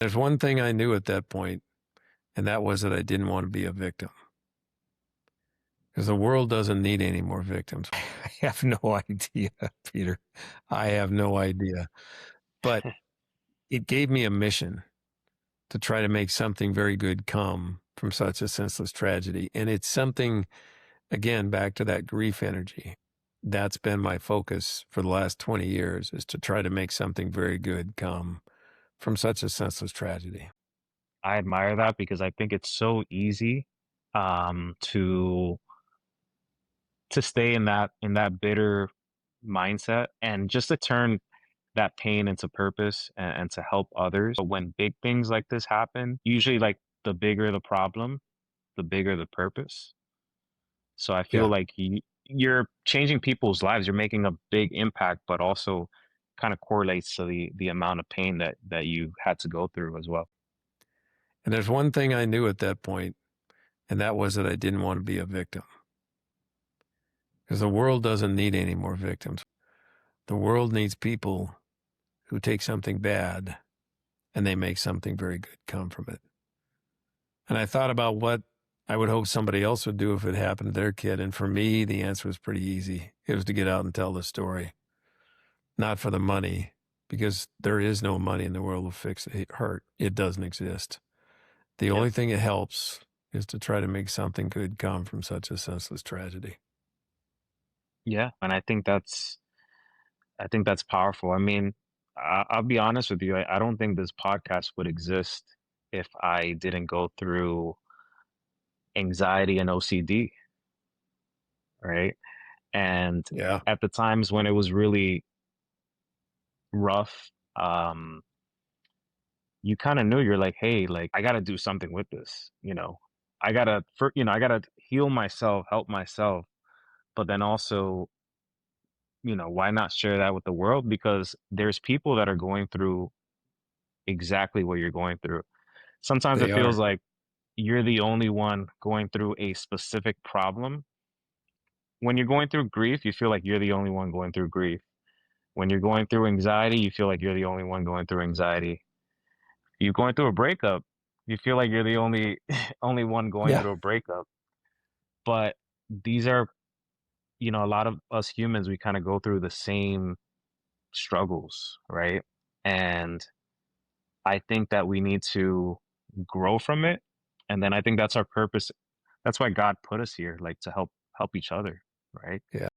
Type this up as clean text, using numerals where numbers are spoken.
There's one thing I knew at that point, and that was that I didn't want to be a victim because the world doesn't need any more victims. I have no idea, Peter. I have no idea. But it gave me a mission to try to make something very good come from such a senseless tragedy. And it's something, again, back to that grief energy. That's been my focus for the last 20 years, is to try to make something very good come from such a senseless tragedy. I admire that because I think it's so easy to stay in that bitter mindset and just to turn that pain into purpose and to help others. But when big things like this happen, usually like the bigger the problem, the bigger the purpose. So I feel Yeah. like you're changing people's lives. You're making a big impact, but also kind of correlates to the amount of pain that you had to go through as well. And there's one thing I knew at that point, and that was that I didn't want to be a victim because the world doesn't need any more victims. The world needs people who take something bad and they make something very good come from it. And I thought about what I would hope somebody else would do if it happened to their kid. And for me, the answer was pretty easy. It was to get out and tell the story, not for the money, because there is no money in the world to fix hurt. It doesn't exist. The Yep. only thing that helps is to try to make something good come from such a senseless tragedy. Yeah, and I think that's powerful. I mean, I'll be honest with you. I don't think this podcast would exist if I didn't go through anxiety and OCD, right? And Yeah. at the times when it was really rough, you kind of knew you're like, hey, like I got to do something with this. I gotta heal myself, help myself, but then also, why not share that with the world? Because there's people that are going through exactly what you're going through. Sometimes They it feels are. like you're the only one going through a specific problem. When you're going through grief, you feel like you're the only one going through grief. When you're going through anxiety, you feel like you're the only one going through anxiety. You're going through a breakup, you feel like you're the only only one going Yeah. through a breakup. But these are, a lot of us humans, we kind of go through the same struggles, right? And I think that we need to grow from it. And then I think that's our purpose. That's why God put us here, like to help each other, right? Yeah.